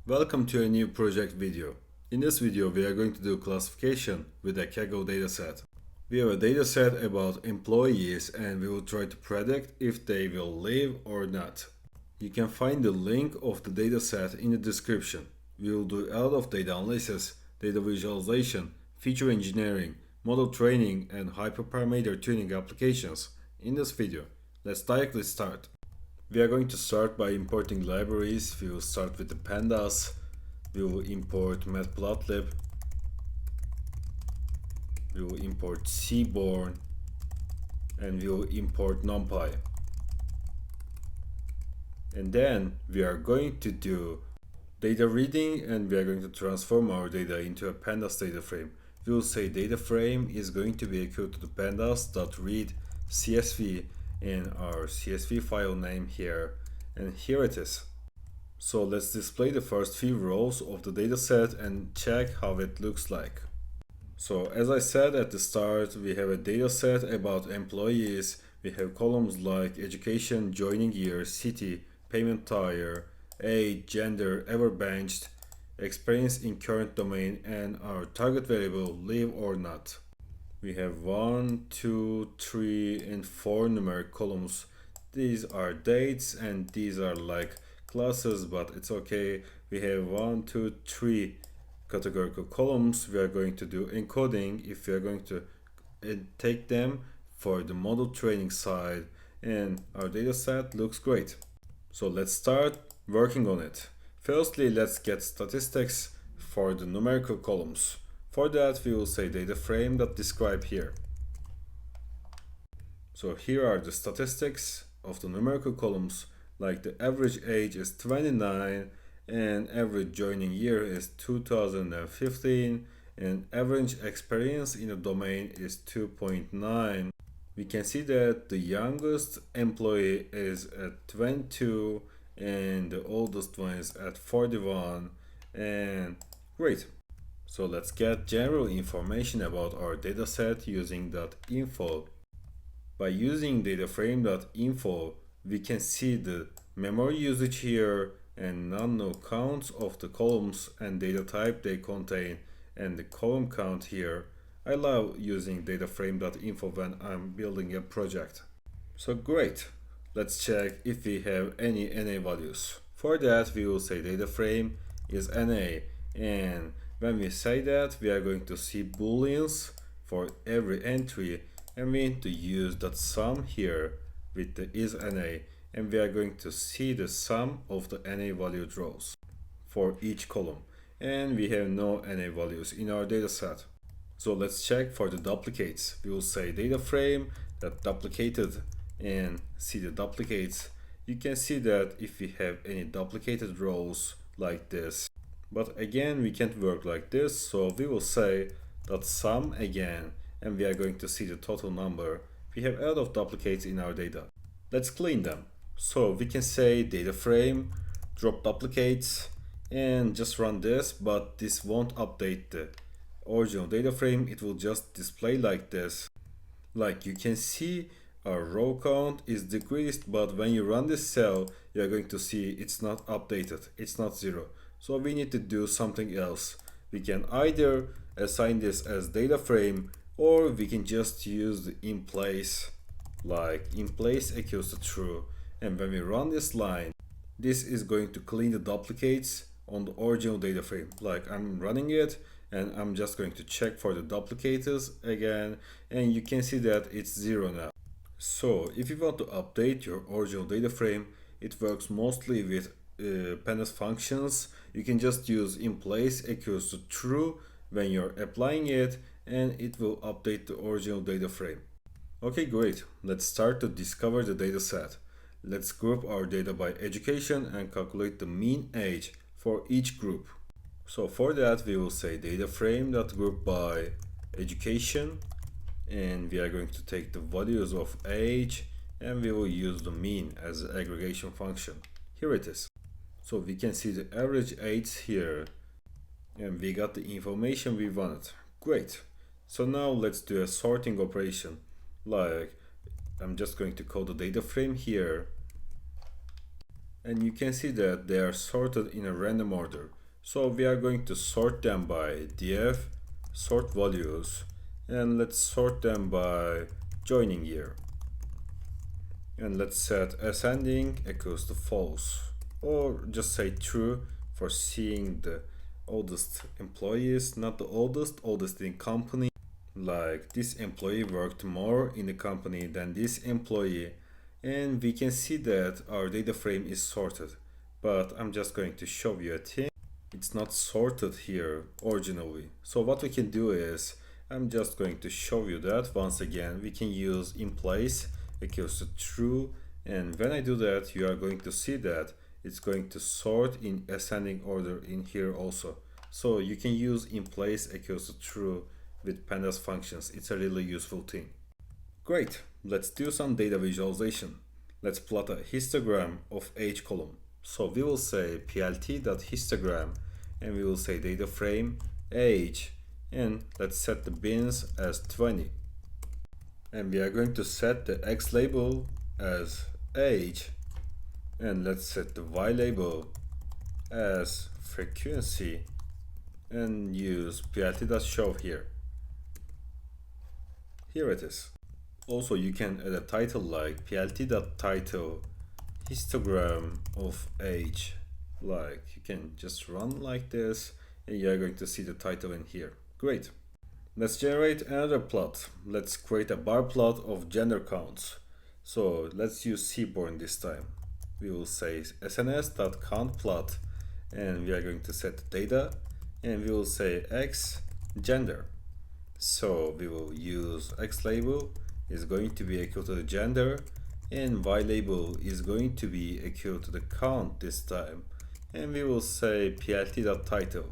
Welcome to a new project video. In this video, we are going to do classification with a Kaggle dataset. We have a dataset about employees and we will try to predict if they will leave or not. You can find the link of the dataset in the description. We will do a lot of data analysis, data visualization, feature engineering, model training, and hyperparameter tuning applications in this video. Let's directly start. We are going to start by importing libraries. We will start with the pandas. We will import matplotlib. We will import seaborn, and we will import numpy. And then we are going to do data reading, and we are going to transform our data into a pandas data frame. We will say data frame is going to be equal to the pandas.read CSV in our CSV file name here, and here it is. So let's display the first few rows of the dataset and check how it looks like. So as I said at the start, we have a dataset about employees. We have columns like education, joining year, city, payment tier, age, gender, ever benched, experience in current domain, and our target variable leave or not. We have 1, 2, 3, and 4 numeric columns. These are dates and these are like classes, but it's okay. We have 1, 2, 3 categorical columns. We are going to do encoding if we are going to take them for the model training side, and our data set looks great. So let's start working on it. Firstly, let's get statistics for the numerical columns. For that, we will say data frame that describe here. So here are the statistics of the numerical columns, like the average age is 29 and average joining year is 2015 and average experience in a domain is 2.9. We can see that the youngest employee is at 22 and the oldest one is at 41, and great. So let's get general information about our dataset using .info. By using dataframe.info, we can see the memory usage here and non-null counts of the columns and data type they contain and the column count here. I love using dataframe.info when I'm building a project. So great. Let's check if we have any NA values. For that, we will say dataframe is NA, and when we say that, we are going to see booleans for every entry, and we need to use that sum here with the is NA, and we are going to see the sum of the NA valued rows for each column, and we have no NA values in our data set. So let's check for the duplicates. We will say data frame that duplicated and see the duplicates. You can see that if we have any duplicated rows like this, but again we can't work like this, so we will say that sum again, and we are going to see the total number. We have a lot of duplicates in our data. Let's clean them. So we can say data frame drop duplicates and just run this, but this won't update the original data frame. It will just display like this. Like you can see, our row count is decreased, but when you run this cell, you are going to see it's not updated. It's not 0. So we need to do something else. We can either assign this as data frame, or we can just use the in place, like in place equals to true. And when we run this line, this is going to clean the duplicates on the original data frame. Like I'm running it and I'm just going to check for the duplicators again, and you can see that it's 0 now. So if you want to update your original data frame, it works mostly with pandas functions. You can just use in place equals to true when you're applying it, and it will update the original data frame. Okay, great. Let's start to discover the data set. Let's group our data by education and calculate the mean age for each group. So for that, we will say data frame.group by education, and we are going to take the values of age and we will use the mean as an aggregation function. Here it is. So we can see the average age here, and we got the information we wanted. Great. So now let's do a sorting operation. Like I'm just going to call the data frame here, and you can see that they are sorted in a random order. So we are going to sort them by df sort values, and let's sort them by joining year. And let's set ascending equals to false, or just say true for seeing the oldest employees, not the oldest in company. Like this employee worked more in the company than this employee, and we can see that our data frame is sorted. But I'm just going to show you a thing. It's not sorted here originally. So what we can do is, I'm just going to show you that once again. We can use in place equals to true, and when I do that, you are going to see that it's going to sort in ascending order in here also. So you can use in place equals to true with pandas functions. It's a really useful thing. Great, let's do some data visualization. Let's plot a histogram of age column. So we will say plt.histogram, and we will say data frame age, and let's set the bins as 20. And we are going to set the x label as age, and let's set the y label as frequency, and use plt.show here. Here it is. Also, you can add a title like plt.title histogram of age. Like, you can just run like this, and you're going to see the title in here. Great. Let's generate another plot. Let's create a bar plot of gender counts. So let's use Seaborn this time. We will say sns.countPlot, and we are going to set the data, and we will say x gender. So we will use x label is going to be equal to the gender, and y label is going to be equal to the count this time, and we will say plt.title,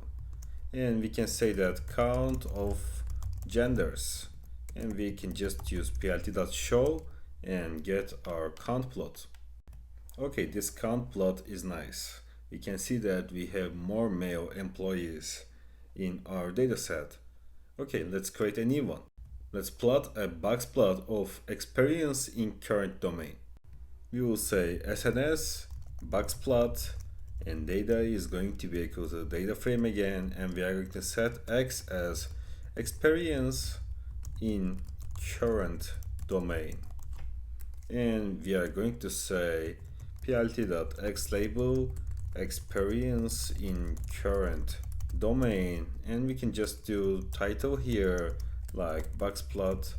and we can say that count of genders, and we can just use plt.show and get our count plot. Okay, this count plot is nice. We can see that we have more male employees in our dataset. Okay, let's create a new one. Let's plot a box plot of experience in current domain. We will say SNS box plot, and data is going to be equal to the data frame again, and we are going to set x as experience in current domain, and we are going to say plt.xlabel experience in current domain, and we can just do title here like box plot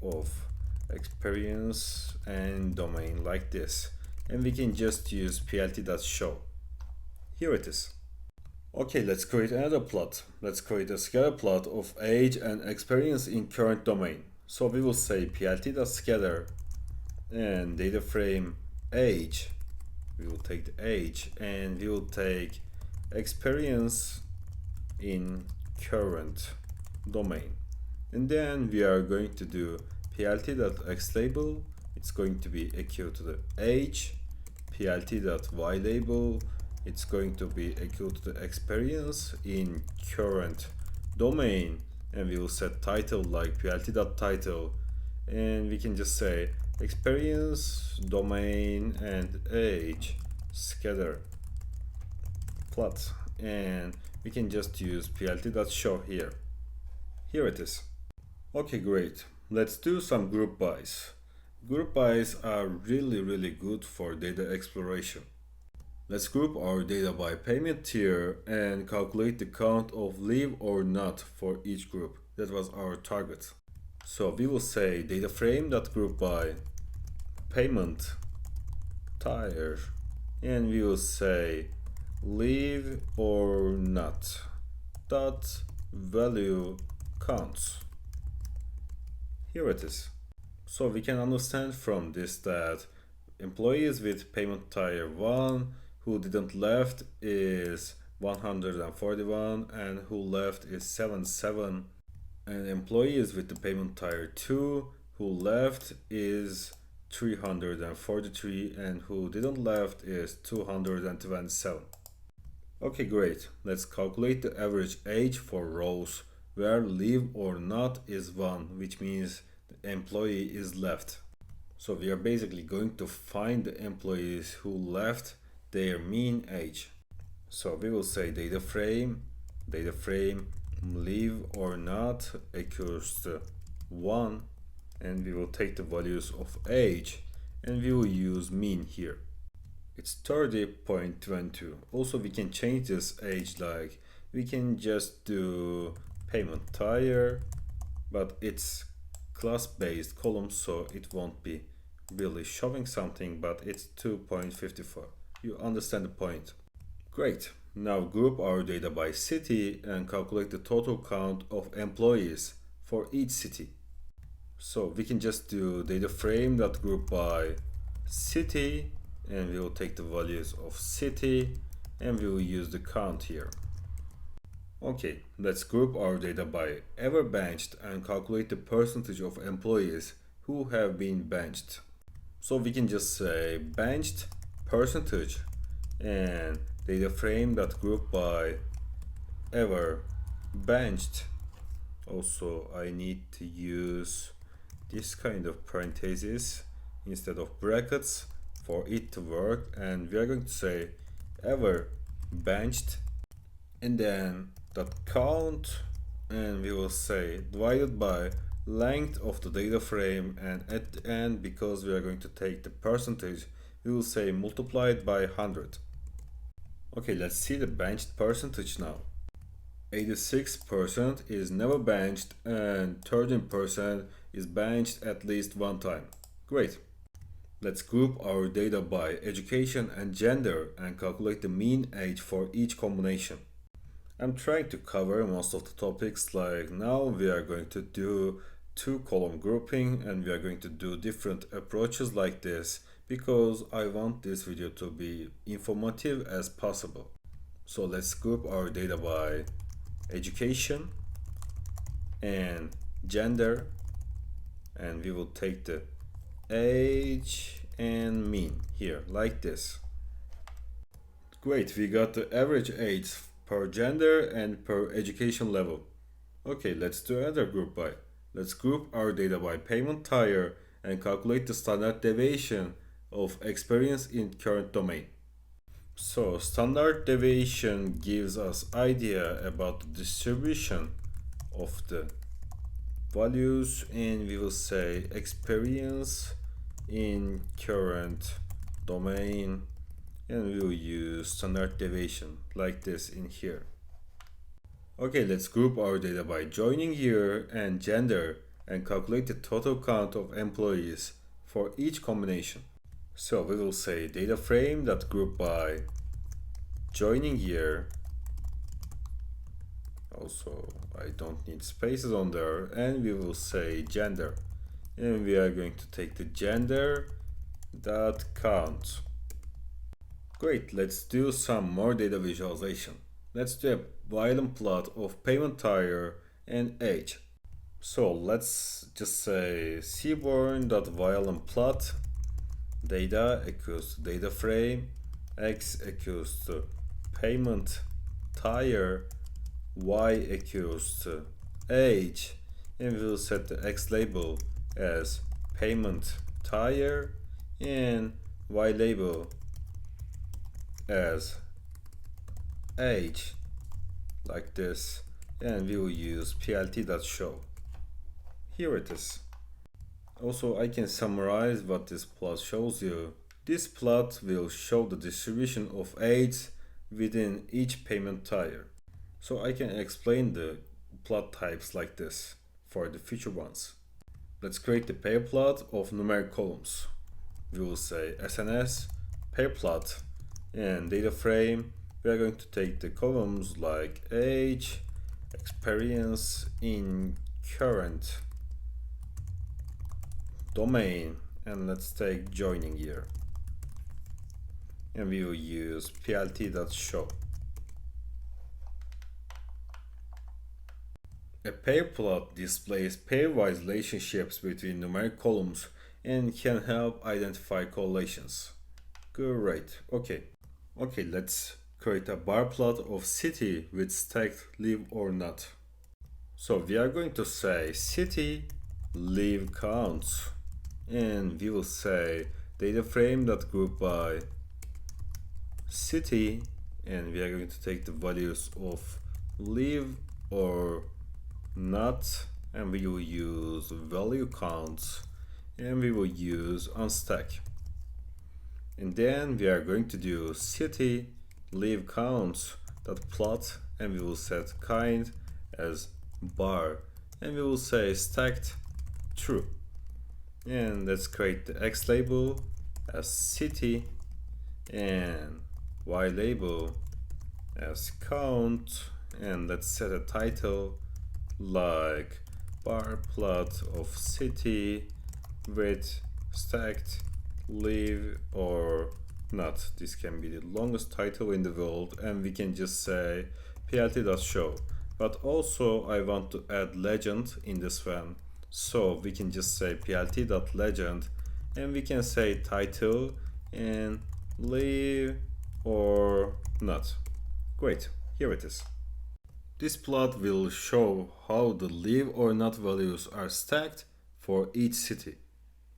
of experience and domain like this, and we can just use plt.show. Here it is. Okay, let's create another plot. Let's create a scalar plot of age and experience in current domain. So we will say plt.scalar and data frame age. We will take the age, and we will take experience in current domain. And then we are going to do plt.xlabel. It's going to be equal to the age. plt.ylabel. It's going to be equal to the experience in current domain, and we will set title like plt.title, and we can just say experience, domain, and age scatter plot, and we can just use plt.show here. Here it is. Okay, great. Let's do some group bys. Group bys are really good for data exploration. Let's group our data by payment tier and calculate the count of leave or not for each group. That was our target. So we will say data frame.group by payment tier, and we will say leave or not dot value counts. Here it is. So we can understand from this that employees with payment tier 1 who didn't left is 141, and who left is 77, and employees with the payment tier 2 who left is 343, and who didn't left is 227. Okay, great. Let's calculate the average age for rows where leave or not is 1, which means the employee is left. So we are basically going to find the employees who left their mean age. So we will say data frame live or not equals to 1, and we will take the values of age and we will use mean here. It's 30.22. Also we can change this age, like we can just do payment tire, but it's class-based column, so it won't be really showing something, but it's 2.54. You understand the point. Great. Now group our data by city and calculate the total count of employees for each city. So we can just do data frame that group by city, and we will take the values of city and we will use the count here. Okay, let's group our data by ever benched and calculate the percentage of employees who have been benched. So we can just say benched percentage and data frame that group by ever benched. Also, I need to use this kind of parentheses instead of brackets for it to work, and we are going to say ever benched and then that count, and we will say divided by length of the data frame, and at the end, because we are going to take the percentage, we will say multiplied by 100. Okay, let's see the benched percentage now. 86% is never benched and 13% is benched at least one time. Great. Let's group our data by education and gender and calculate the mean age for each combination. I'm trying to cover most of the topics, like now we are going to do 2-column grouping and we are going to do different approaches like this because I want this video to be informative as possible. So let's group our data by education and gender, and we will take the age and mean here like this. Great, we got the average age per gender and per education level. Okay, let's do another group by. Let's group our data by payment tire and calculate the standard deviation of experience in current domain. So standard deviation gives us idea about the distribution of the values, and we will say experience in current domain, and we will use standard deviation like this in here. Okay, let's group our data by joining year and gender and calculate the total count of employees for each combination. So we will say data frame that group by joining year. Also, I don't need spaces on there, and we will say gender, and we are going to take the gender that count. Great, let's do some more data visualization. Let's do a violin plot of payment tire and age. So let's just say seaborn.violin plot data equals to data frame, x equals to payment tire, y equals to age, and we will set the x label as payment tire and y label as age like this, and we will use plt.show. Here it is. Also, I can summarize what this plot shows you. This plot will show the distribution of age within each payment tire. So I can explain the plot types like this for the future ones. Let's create the pair plot of numeric columns. We will say SNS, pair plot, and data frame. We are going to take the columns like age, experience in current domain, and let's take joining year, and we will use plt.show. A pair plot displays pairwise relationships between numeric columns and can help identify correlations. Great. Okay, let's create a bar plot of city with stacked live or not. So we are going to say city live counts, and we will say data frame that group by city, and we are going to take the values of live or not, and we will use value counts, and we will use unstack. And then we are going to do city live counts dot plot, and we will set kind as bar, and we will say stacked true. And let's create the X label as city and Y label as count, and let's set a title like bar plot of city with stacked live or not. This can be the longest title in the world, and we can just say plt.show. But also I want to add legend in this one, so we can just say plt.legend, and we can say title and live or not. Great, here it is. This plot will show how the live or not values are stacked for each city.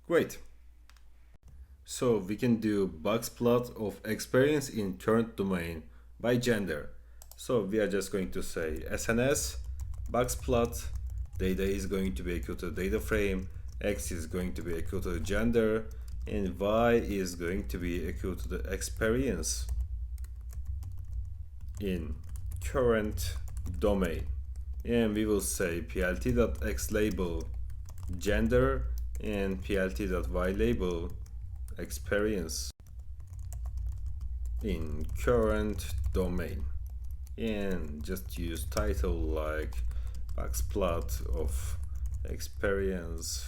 Great. So we can do box plot of experience in current domain by gender. So we are just going to say SNS box plot, data is going to be equal to data frame, X is going to be equal to gender, and Y is going to be equal to the experience in current domain. And we will say plt.x label gender and plt.y label experience in current domain, and just use title like box plot of experience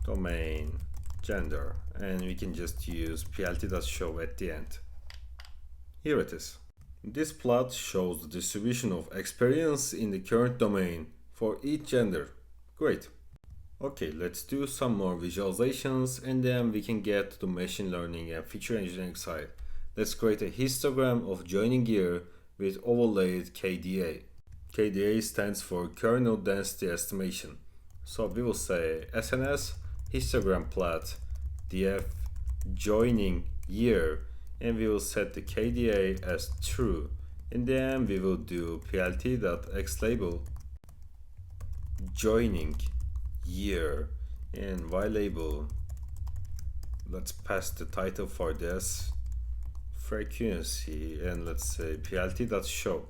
domain gender, and we can just use plt.show at the end. Here it is. This plot shows the distribution of experience in the current domain for each gender. Great. Okay, let's do some more visualizations, and then we can get to the machine learning and feature engineering side. Let's create a histogram of joining year with overlaid KDA. KDA stands for kernel density estimation. So we will say SNS histogram plot df joining year, and we will set the KDA as true, and then we will do plt.xlabel joining year and Y label. Let's pass the title for this frequency, and let's say plt.show.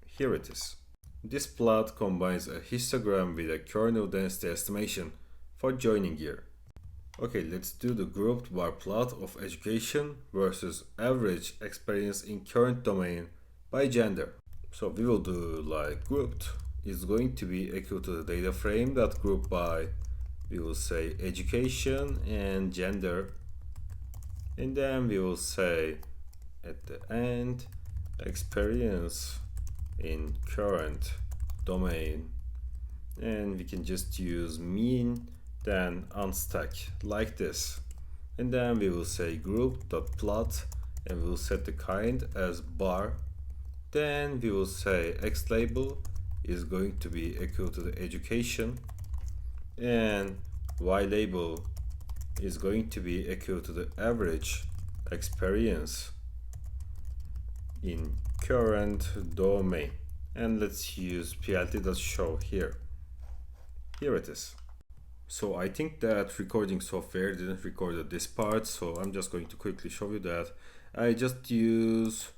Here it is. This plot combines a histogram with a kernel density estimation for joining year. Okay, let's do the grouped bar plot of education versus average experience in current domain by gender. So we will do like grouped is going to be equal to the data frame that group by, we will say education and gender, and then we will say at the end experience in current domain, and we can just use mean then unstack like this, and then we will say group.plot, and we will set the kind as bar, then we will say x label is going to be equal to the education, and Y label is going to be equal to the average experience in current domain, and let's use plt.show here. Here it is. So I think that recording software didn't record this part, so I'm just going to quickly show you that. I just use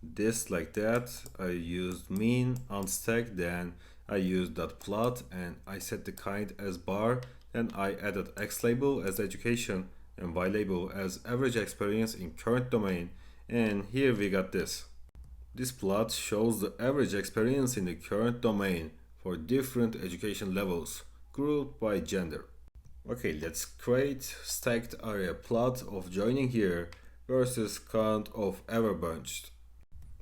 this like that. I used mean unstack, then I used dot plot, and I set the kind as bar, and I added x label as education and Y label as average experience in current domain, and here we got this. This plot shows the average experience in the current domain for different education levels, grouped by gender. Okay, let's create stacked area plot of joining here versus count of ever bunched.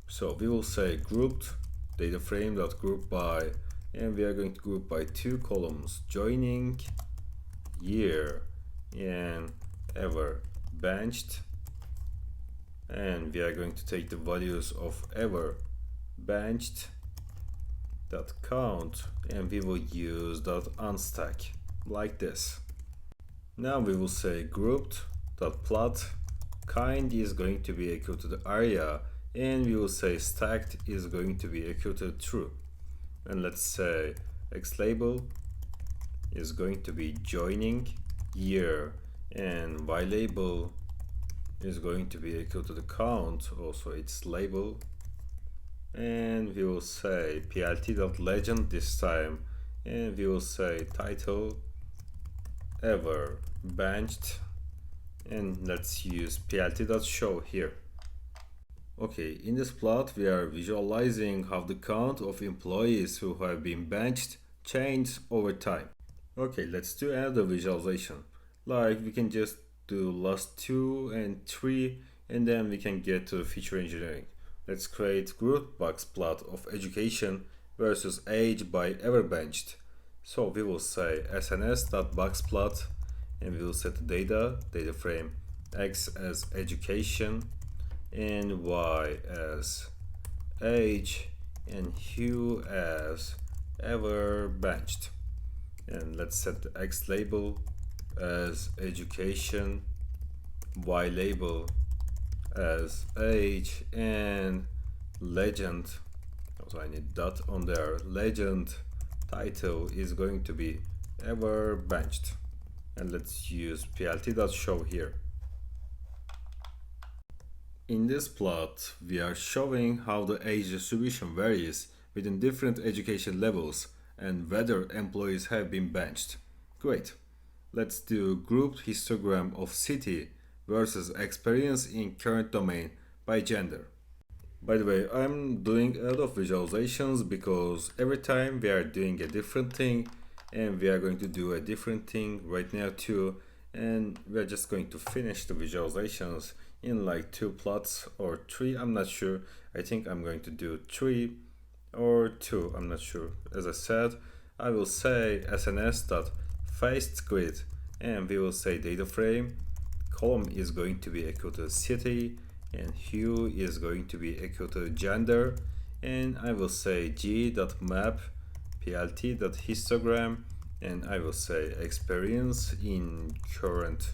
So we will say grouped data frame dot group by, and we are going to group by two columns, joining year and ever benched, and we are going to take the values of ever benched dot count, and we will use dot unstack like this. Now we will say grouped dot plot kind is going to be equal to the area, and we will say stacked is going to be equal to true. And let's say x label is going to be joining year, and y label is going to be equal to the count, also its label. And we will say plt.legend this time, and we will say title ever benched, and let's use plt.show here. Okay, in this plot we are visualizing how the count of employees who have been benched changes over time. Okay, let's do another visualization. Like we can just do last 2 and 3, and then we can get to feature engineering. Let's create group box plot of education versus age by ever benched. So we will say sns.boxplot, and we will set the data frame x as education and y as age and hue as ever benched. And let's set the x label as education, y label as age, and legend, also I need dot on there, legend title is going to be ever benched. And let's use plt.show here. In this plot we are showing how the age distribution varies within different education levels and whether employees have been benched. Great. Let's do grouped histogram of city versus experience in current domain by gender. By the way, I'm doing a lot of visualizations because every time we are doing a different thing, and we are going to do a different thing right now too, and we're just going to finish the visualizations in like 2 plots or 3, I'm not sure. I think I'm going to do 3 or 2, I'm not sure. As I said, I will say sns.facedGrid, and we will say data frame column is going to be equal to city, and hue is going to be equal to gender, and I will say g.map plt.histogram, and I will say experience in current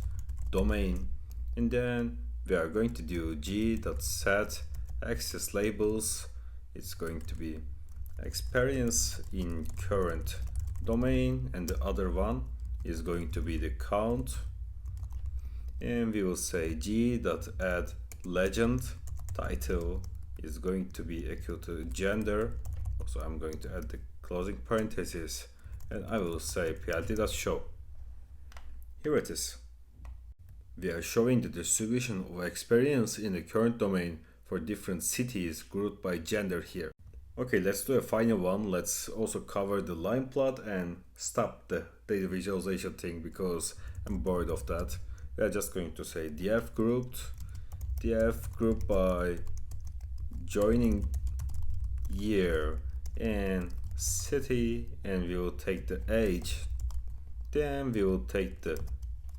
domain, and then we are going to do g.set access labels. It's going to be experience in current domain, and the other one is going to be the count, and we will say g.add legend title is going to be equal to gender. Also I'm going to add the closing parenthesis, and I will say plt.show. Here it is. We are showing the distribution of experience in the current domain for different cities grouped by gender here. Okay, let's do a final one. Let's also cover the line plot and stop the data visualization thing because I'm bored of that. We are just going to say df grouped by joining year and city, and we will take the age, then we will take the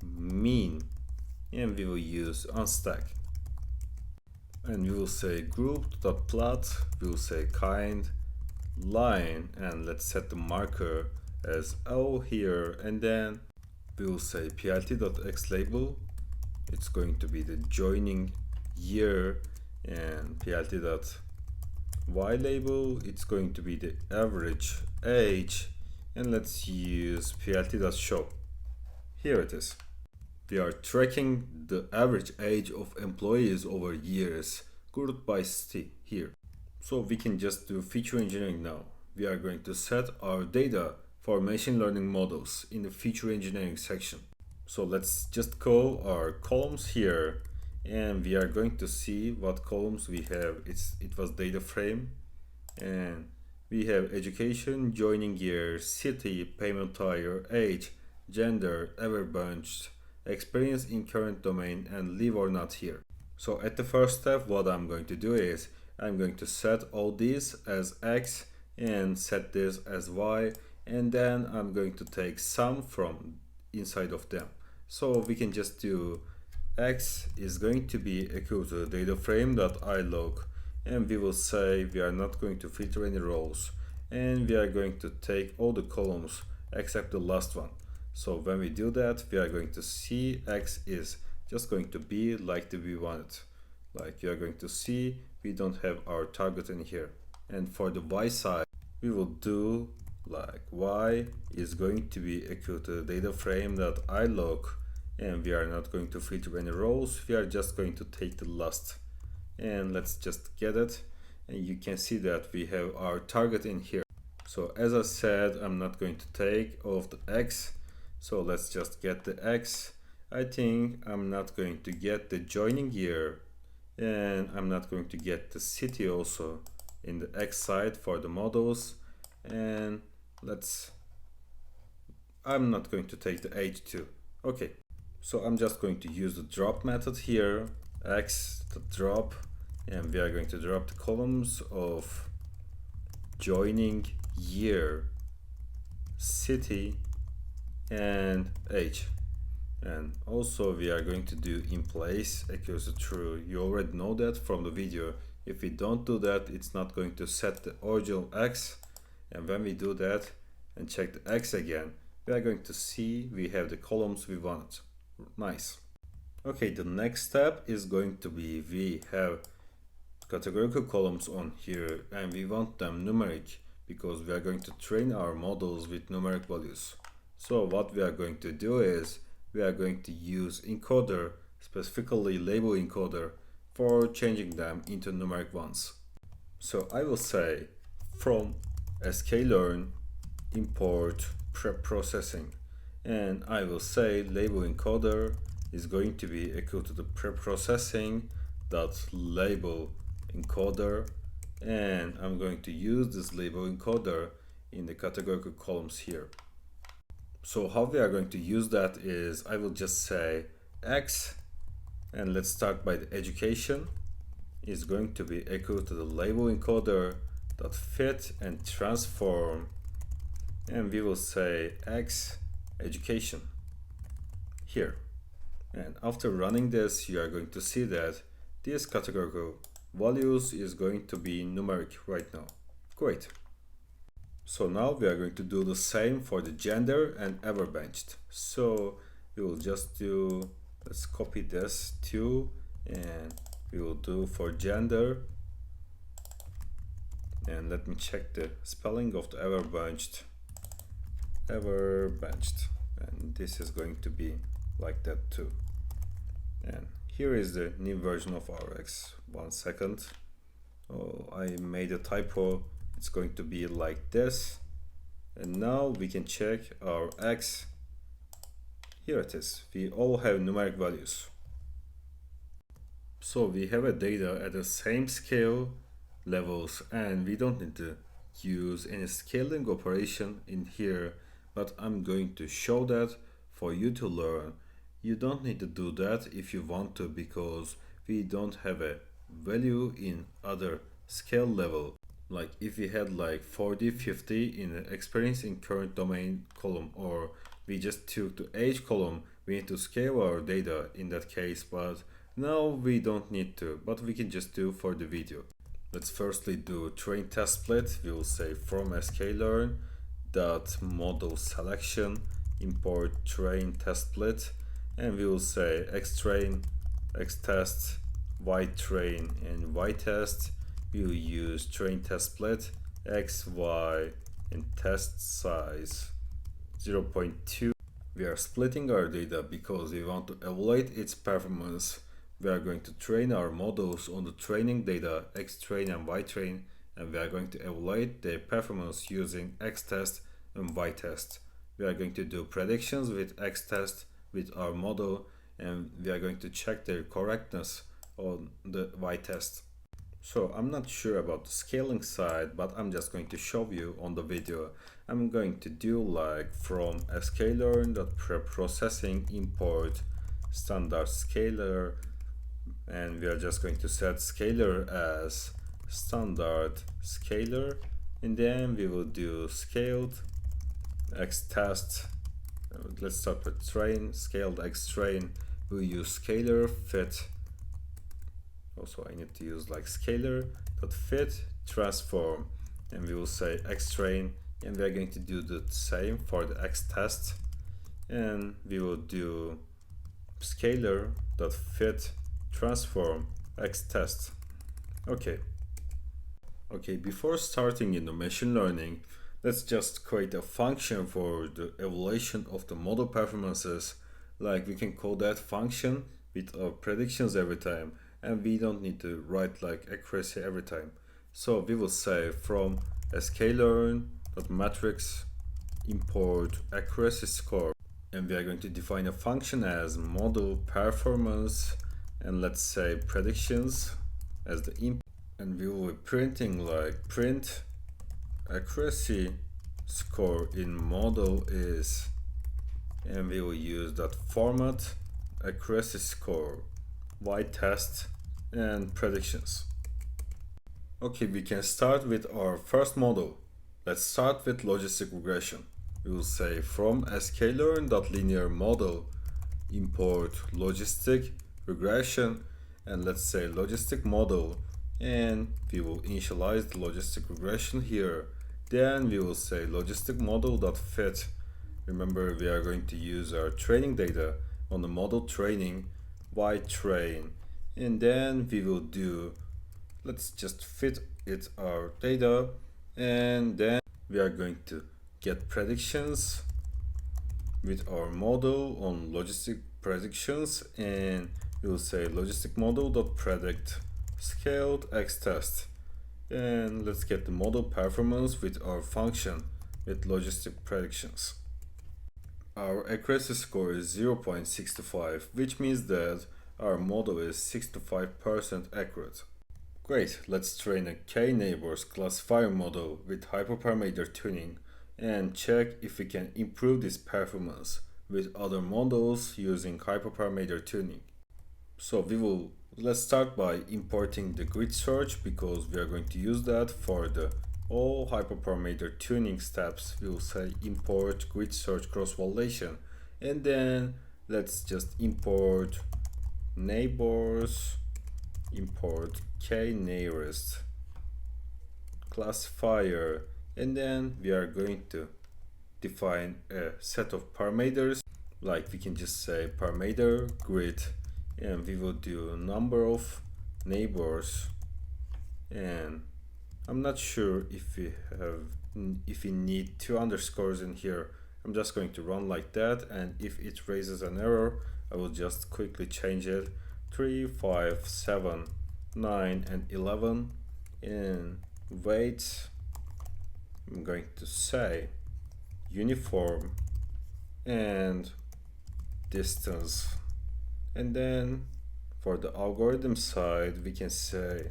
mean, and we will use unstack, and we will say grouped.plot, we will say kind line, and let's set the marker as O here, and then we will say plt.xlabel, it's going to be the joining year, and plt.ylabel, it's going to be the average age, and let's use plt.show. Here it is. We are tracking the average age of employees over years grouped by city here. So we can just do feature engineering now. We are going to set our data for machine learning models in the feature engineering section. So let's just call our columns here, and we are going to see what columns we have. It was data frame, and we have education, joining year, city, payment tyre, age, gender, ever benched, experience in current domain, and leave or not here. So at the first step, what I'm going to do is I'm going to set all these as X and set this as Y, and then I'm going to take sum from inside of them. So we can just do X is going to be equal to data frame.ilog, and we will say we are not going to filter any rows, and we are going to take all the columns except the last one. So when we do that, we are going to see X is just going to be like we want it. Like you are going to see, we don't have our target in here. And for the y side, we will do like y is going to be equal to the data frame that I look, and we are not going to filter any rows, we are just going to take the last. And let's just get it, and you can see that we have our target in here. So as I said, I'm not going to take off the x, so let's just get the x. I think I'm not going to get the joining year, and I'm not going to get the city also in the x side for the models, and I'm not going to take the age too. Okay, so I'm just going to use the drop method here, x the drop, and we are going to drop the columns of joining year, city, and age. And also we are going to do in place equals to true. You already know that from the video. If we don't do that, it's not going to set the original x. And when we do that and check the x again, we are going to see we have the columns we want. Nice. Okay, the next step is going to be we have categorical columns on here and we want them numeric because we are going to train our models with numeric values. So what we are going to do is we are going to use encoder, specifically label encoder, for changing them into numeric ones. So I will say from sklearn import preprocessing, and I will say label encoder is going to be equal to the preprocessing dot label encoder, and I'm going to use this label encoder in the categorical columns here. So how we are going to use that is I will just say x, and let's start by the education is going to be equal to the label encoder dot fit and transform, and we will say x education here. And after running this, you are going to see that this categorical values is going to be numeric right now. Great. So now we are going to do the same for the gender and everbenched. So we will just do, let's copy this too, and we will do for gender. And let me check the spelling of the everbenched. And this is going to be like that too. And here is the new version of our x. 1 second. Oh, I made a typo. It's going to be like this. And now we can check our x. Here it is. We all have numeric values. So we have a data at the same scale levels, and we don't need to use any scaling operation in here, but I'm going to show that for you to learn. You don't need to do that if you want to, because we don't have a value in other scale level. Like if we had like 40, 50 in the experience in current domain column, or we just took the age column, we need to scale our data in that case, but now we don't need to, but we can just do for the video. Let's firstly do train test split. We will say from sklearn dot model selection import train test split, and we will say xtrain, xtest, ytrain, and ytest. We will use train test split x, y, and test size 0.2. We are splitting our data because we want to evaluate its performance. We are going to train our models on the training data xtrain and ytrain, and we are going to evaluate their performance using xtest and ytest. We are going to do predictions with xtest with our model, and we are going to check their correctness on the ytest. So I'm not sure about the scaling side, but I'm just going to show you on the video. I'm going to do like from sklearn.preprocessing import standard scaler, and we are just going to set scaler as standard scaler, and then we will do scaled xtest. Let's start with train, scaled xtrain. We'll use scaler fit. Also I need to use like scaler dot fit transform, and we will say xtrain, and we are going to do the same for the xtest, and we will do scalar dot fit transform x test. Okay, before starting in the machine learning, let's just create a function for the evaluation of the model performances. Like we can call that function with our predictions every time, and we don't need to write like accuracy every time. So we will say from sklearn.matrix import accuracy score, and we are going to define a function as model performance, and let's say predictions as the input, and we will be printing like print accuracy score in model is, and we will use that format accuracy score y test and predictions. Okay, we can start with our first model. Let's start with logistic regression. We will say from sklearn.linear model import logistic regression, and let's say logistic model, and we will initialize the logistic regression here. Then we will say logistic model.fit. Remember, we are going to use our training data on the model training y train, and then we will do, let's just fit it our data, and then we are going to get predictions with our model on logistic predictions, and we will say logistic model.predict scaled x test, and let's get the model performance with our function with logistic predictions. Our accuracy score is 0.65, which means that our model is 65% accurate. Great, let's train a k-neighbors classifier model with hyperparameter tuning and check if we can improve this performance with other models using hyperparameter tuning. So let's start by importing the grid search, because we are going to use that for the all hyperparameter tuning steps. We will say import grid search cross-validation, and then let's just import neighbors, import k-nearest classifier, and then we are going to define a set of parameters. Like we can just say parameter grid, and we will do number of neighbors, and I'm not sure if we need two underscores in here. I'm just going to run like that, and if it raises an error, I will just quickly change it. 3, 5, 7, 9, and 11, and weight, I'm going to say uniform, and distance, and then for the algorithm side we can say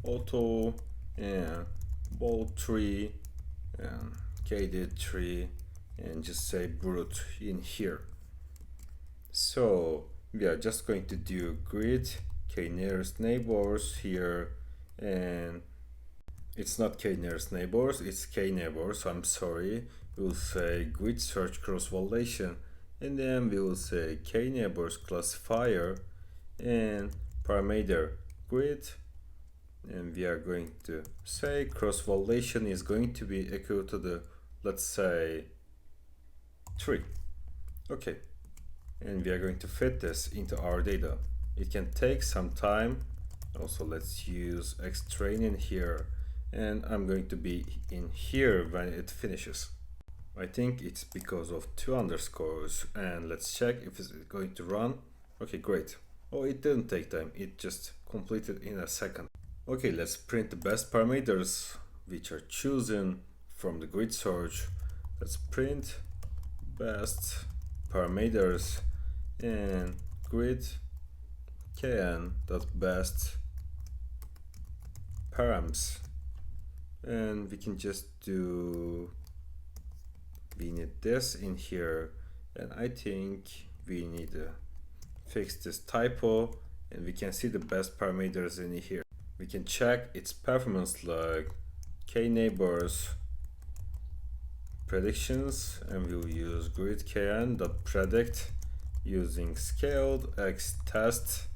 auto and bold tree and kd tree, and just say brute in here. So we are just going to do grid k nearest neighbors here, and it's not k nearest neighbors, it's k neighbors, I'm sorry. We will say grid search cross-validation, and then we will say k neighbors classifier and parameter grid, and we are going to say cross-validation is going to be equal to the, let's say, 3. Okay, and we are going to fit this into our data. It can take some time. Also, let's use xtrain in here, and I'm going to be in here when it finishes. I think it's because of 2 underscores, and let's check if it's going to run. Okay, great. Oh, it didn't take time, it just completed in a second. Okay, let's print the best parameters which are chosen from the grid search. Let's print best parameters and grid kn.best params, and we can just do, we need this in here, and I think we need to fix this typo, and we can see the best parameters in here. We can check its performance like k neighbors predictions, and we'll use grid kn.predict using scaled x test,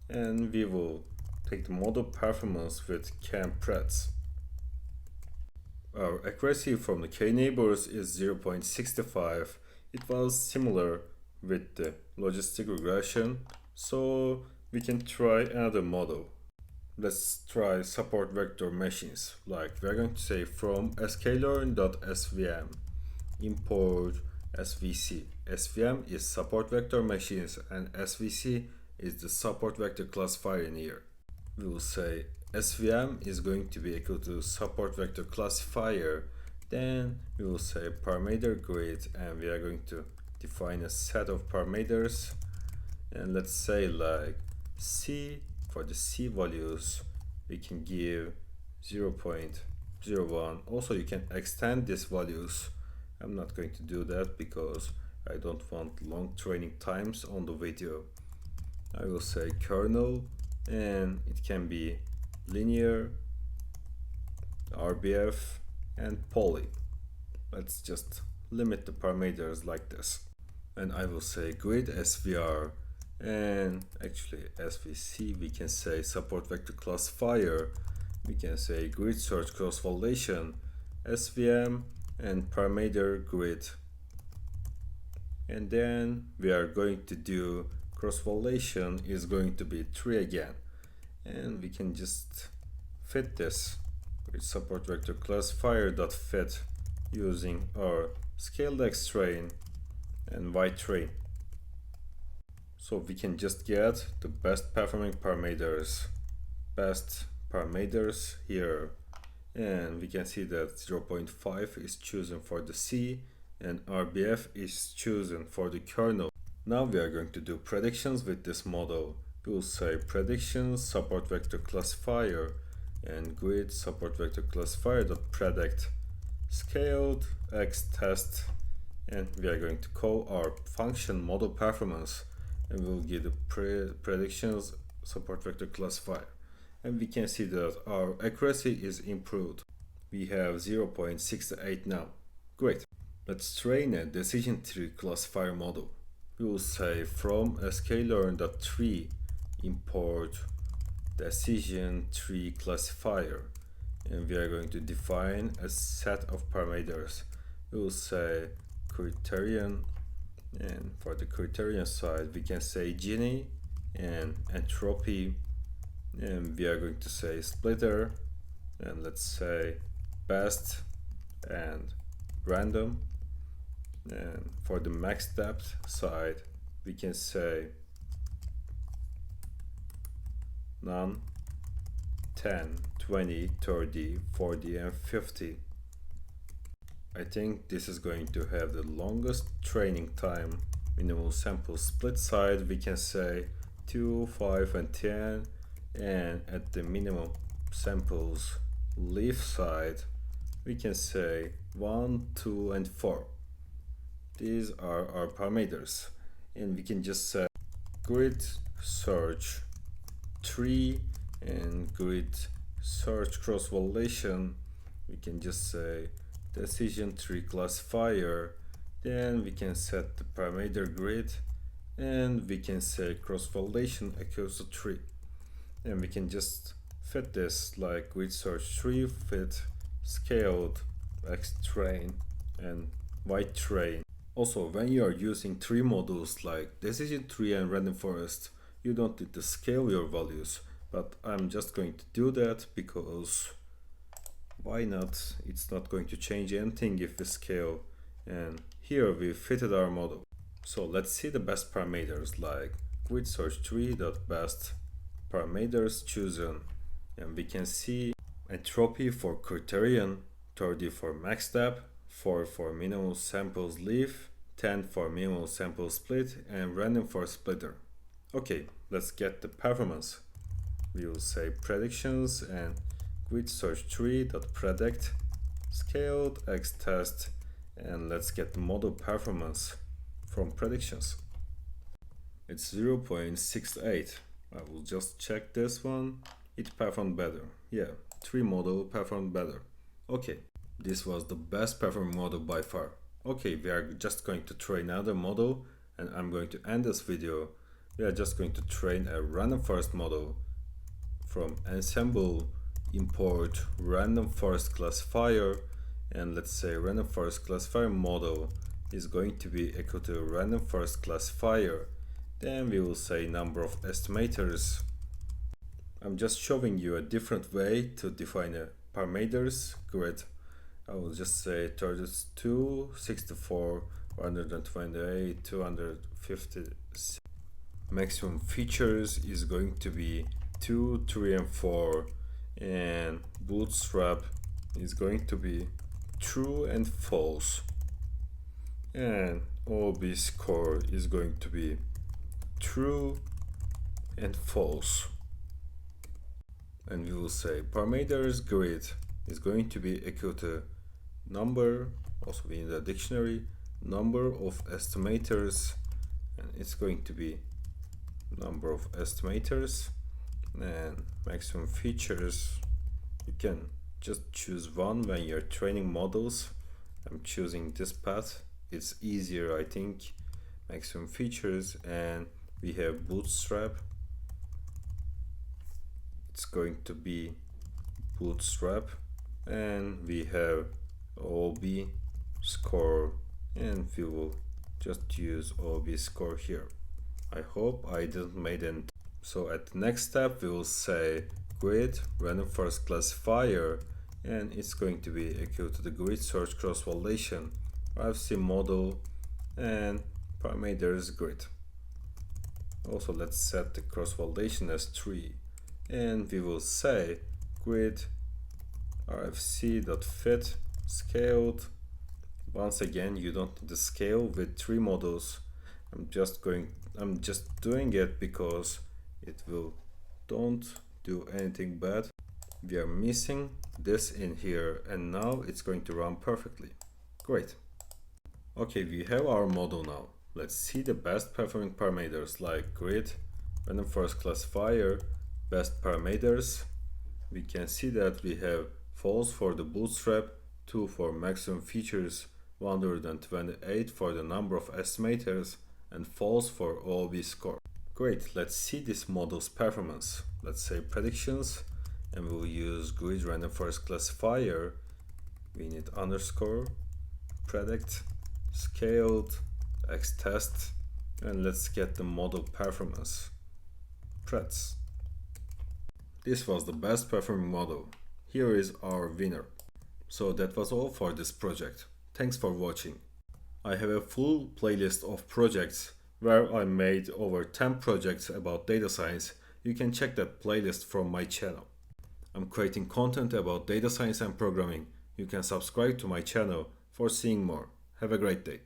and we will take the model performance with kn preds. our accuracy from the k-neighbors is 0.65. It was similar with the logistic regression, so we can try another model. Let's try support vector machines. Like we're going to say from sklearn.svm import svc. svm is support vector machines and svc is the support vector classifier in here. We will say svm is going to be equal to support vector classifier. Then we will say parameter grid, and we are going to define a set of parameters, and let's say like c. For the c values we can give 0.01. also you can extend these values. I'm not going to do that because I don't want long training times on the video. I will say kernel, and it can be linear, RBF, and poly. Let's just limit the parameters like this. And I will say grid SVR, and actually SVC we can say support vector classifier, we can say grid search cross validation, SVM, and parameter grid. And then we are going to do cross validation is going to be 3 again, and we can just fit this with support vector classifier dot fit using our scaled X train and Y train. So we can just get the best performing parameters, here, and we can see that 0.5 is chosen for the C and RBF is chosen for the kernel. Now we are going to do predictions with this model. We will say predictions support vector classifier and grid support vector classifier dot predict scaled X test, and we are going to call our function model performance, and we will give the predictions support vector classifier, and we can see that our accuracy is improved. We have 0.68 now. Great. Let's train a decision tree classifier model. We will say from sklearn.tree import decision tree classifier, and we are going to define a set of parameters. We will say criterion, and for the criterion side we can say Gini and entropy, and we are going to say splitter, and let's say best and random. And for the max depth side we can say none, 10, 20, 30, 40, and 50. I think this is going to have the longest training time. Minimal sample split side we can say 2, 5, and 10, and at the minimum samples leaf side we can say 1, 2, and 4. These are our parameters, and we can just say grid search tree and grid search cross validation. We can just say decision tree classifier, then we can set the parameter grid, and we can say cross validation equals to 3, and we can just fit this like grid search tree fit scaled X train and Y train. Also, when you are using tree models like decision tree and random forest, you don't need to scale your values, but I'm just going to do that because why not? It's not going to change anything if we scale, and here we fitted our model. So let's see the best parameters like grid search tree dot best parameters chosen, and we can see entropy for criterion, 30 for max depth, 4 for minimal samples leaf, 10 for minimal sample split, and random for splitter. Okay, let's get the performance. We will say predictions and grid search tree dot predict scaled X test, and let's get the model performance from predictions. It's 0.68. I will just check this one. It performed better. Yeah, tree model performed better. Okay, this was the best performing model by far. Okay, we are just going to train another model, and I'm going to end this video. We are just going to train a random forest model. From ensemble import random forest classifier, and let's say random forest classifier model is going to be equal to random forest classifier. Then we will say number of estimators. I'm just showing you a different way to define a parameters grid. I will just say 32, 64, 128, 256. Maximum features is going to be 2, 3, and 4, and bootstrap is going to be true and false, and OB score is going to be true and false. And we will say parameters grid is going to be equal to number, also in the dictionary, number of estimators, and it's going to be number of estimators. And maximum features, you can just choose one when you're training models. I'm choosing this path, it's easier I think. Maximum features, and we have bootstrap, it's going to be bootstrap, and we have OB score, and we will just use OB score here. I hope I didn't make an. So at the next step we will say grid random forest classifier, and it's going to be equal to the grid search cross validation RFC model and parameters grid. Also let's set the cross validation as 3, and we will say grid rfc.fit scaled. Once again, you don't need to scale with 3 models. I'm just doing it because it will don't do anything bad. We are missing this in here, and now it's going to run perfectly. Great. Okay, we have our model now. Let's see the best performing parameters like grid, random forest classifier, best parameters. We can see that we have false for the bootstrap, 2 for maximum features, 128 for the number of estimators, and false for OOB score. Great, let's see this model's performance. Let's say predictions, and we'll use grid random forest classifier. We need underscore, predict, scaled, x test, and let's get the model performance. Preds. This was the best performing model. Here is our winner. So that was all for this project. Thanks for watching. I have a full playlist of projects where I made over 10 projects about data science. You can check that playlist from my channel. I'm creating content about data science and programming. You can subscribe to my channel for seeing more. Have a great day.